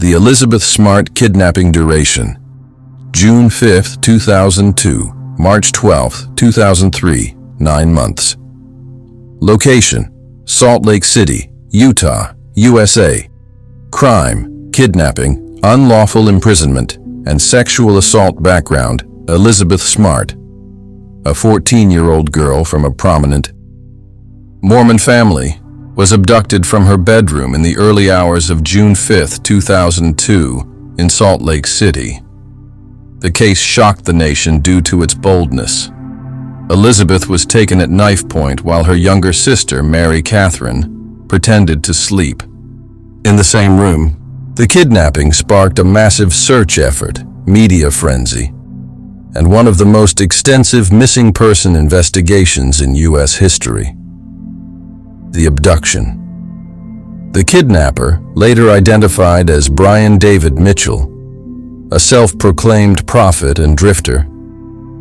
The Elizabeth Smart Kidnapping Duration: June 5, 2002, March 12, 2003, 9 months. Location: Salt Lake City, Utah, USA. Crime: kidnapping, unlawful imprisonment, and sexual assault. Background: Elizabeth Smart, a 14-year-old girl from a prominent Mormon family, was abducted from her bedroom in the early hours of June 5, 2002, in Salt Lake City. The case shocked the nation due to its boldness. Elizabeth was taken at knife point while her younger sister, Mary Catherine, pretended to sleep. In the same room, the kidnapping sparked a massive search effort, media frenzy, and one of the most extensive missing person investigations in U.S. history. The abduction. The kidnapper, later identified as Brian David Mitchell, a self-proclaimed prophet and drifter,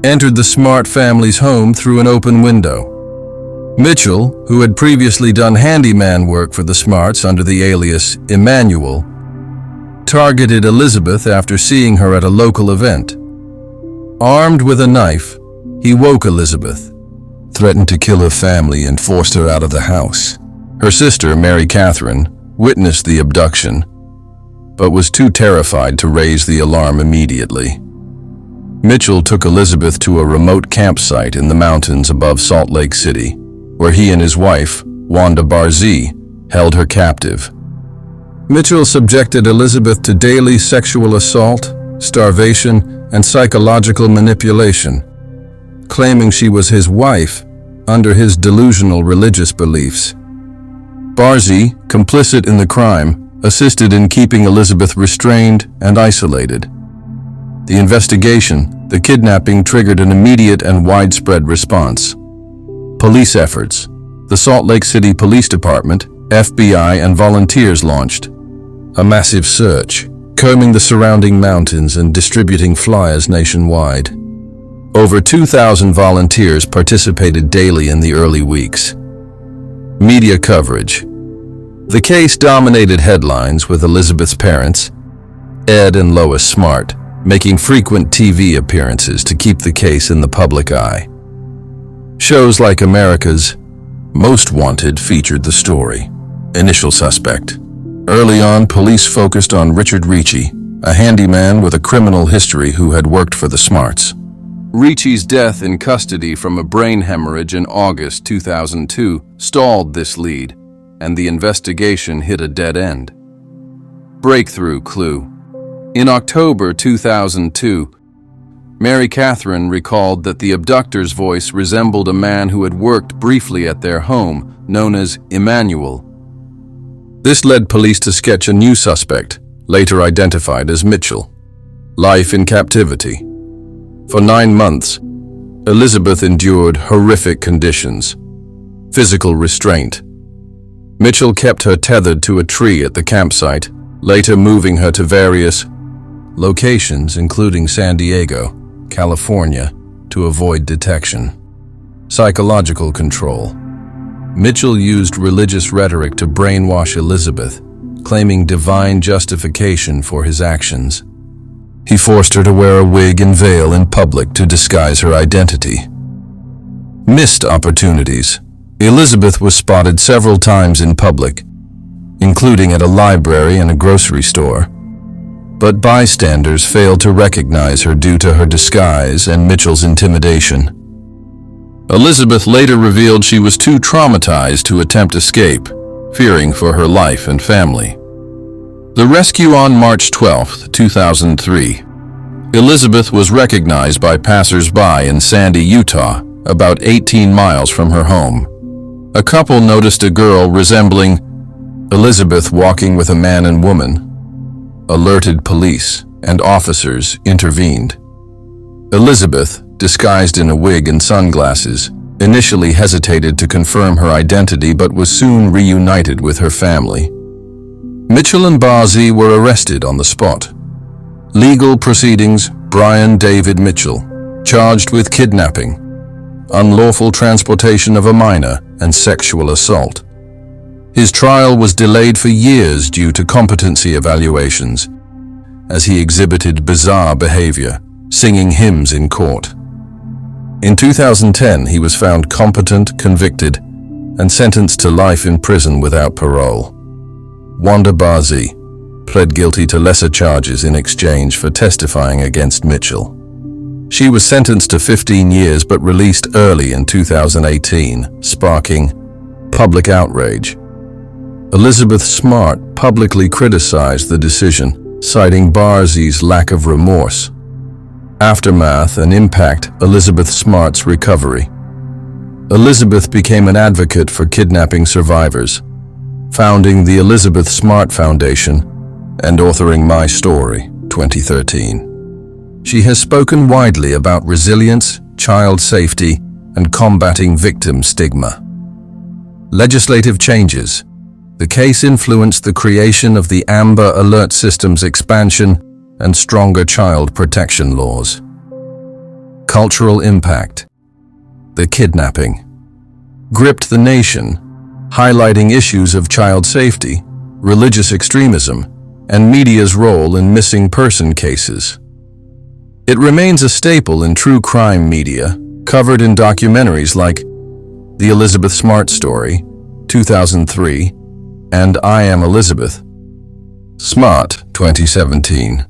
entered the Smart family's home through an open window. Mitchell, who had previously done handyman work for the Smarts under the alias Emmanuel, targeted Elizabeth after seeing her at a local event. Armed with a knife, he woke Elizabeth, threatened to kill her family, and forced her out of the house. Her sister, Mary Catherine, witnessed the abduction, but was too terrified to raise the alarm immediately. Mitchell took Elizabeth to a remote campsite in the mountains above Salt Lake City, where he and his wife, Wanda Barzee, held her captive. Mitchell subjected Elizabeth to daily sexual assault, starvation, and psychological manipulation, claiming she was his wife under his delusional religious beliefs. Barzee, complicit in the crime, assisted in keeping Elizabeth restrained and isolated. The investigation, the kidnapping, triggered an immediate and widespread response. Police efforts. The Salt Lake City Police Department, FBI, and volunteers launched a massive search, combing the surrounding mountains and distributing flyers nationwide. Over 2,000 volunteers participated daily in the early weeks. Media coverage. The case dominated headlines, with Elizabeth's parents, Ed and Lois Smart, making frequent TV appearances to keep the case in the public eye. Shows like America's Most Wanted featured the story. Initial suspect. Early on, police focused on Richard Ricci, a handyman with a criminal history who had worked for the Smarts. Ricci's death in custody from a brain hemorrhage in August 2002 stalled this lead, and the investigation hit a dead end. Breakthrough clue. In October 2002, Mary Catherine recalled that the abductor's voice resembled a man who had worked briefly at their home, known as Emmanuel. This led police to sketch a new suspect, later identified as Mitchell. Life in captivity. For 9 months, Elizabeth endured horrific conditions. Physical restraint. Mitchell kept her tethered to a tree at the campsite, later moving her to various locations, including San Diego, California, to avoid detection. Psychological control. Mitchell used religious rhetoric to brainwash Elizabeth, claiming divine justification for his actions. He forced her to wear a wig and veil in public to disguise her identity. Missed opportunities. Elizabeth was spotted several times in public, including at a library and a grocery store, but bystanders failed to recognize her due to her disguise and Mitchell's intimidation. Elizabeth later revealed she was too traumatized to attempt escape, fearing for her life and family. The rescue. On March 12, 2003, Elizabeth was recognized by passers-by in Sandy, Utah, about 18 miles from her home. A couple noticed a girl resembling Elizabeth walking with a man and woman. Alerted police, and officers intervened. Elizabeth, disguised in a wig and sunglasses, initially hesitated to confirm her identity but was soon reunited with her family. Mitchell and Barzee were arrested on the spot. Legal proceedings. Brian David Mitchell, charged with kidnapping, unlawful transportation of a minor, and sexual assault. His trial was delayed for years due to competency evaluations, as he exhibited bizarre behavior, singing hymns in court. In 2010, he was found competent, convicted, and sentenced to life in prison without parole. Wanda Bazi pled guilty to lesser charges in exchange for testifying against Mitchell. She was sentenced to 15 years but released early in 2018, sparking public outrage. Elizabeth Smart publicly criticized the decision, citing Bazi's lack of remorse. Aftermath and impact: Elizabeth Smart's recovery. Elizabeth became an advocate for kidnapping survivors, founding the Elizabeth Smart Foundation and authoring My Story, 2013. She has spoken widely about resilience, child safety, and combating victim stigma. Legislative changes. The case influenced the creation of the Amber Alert System's expansion and stronger child protection laws. Cultural impact. The kidnapping gripped the nation, highlighting issues of child safety, religious extremism, and media's role in missing person cases. It remains a staple in true crime media, covered in documentaries like The Elizabeth Smart Story, 2003, and I Am Elizabeth Smart, 2017.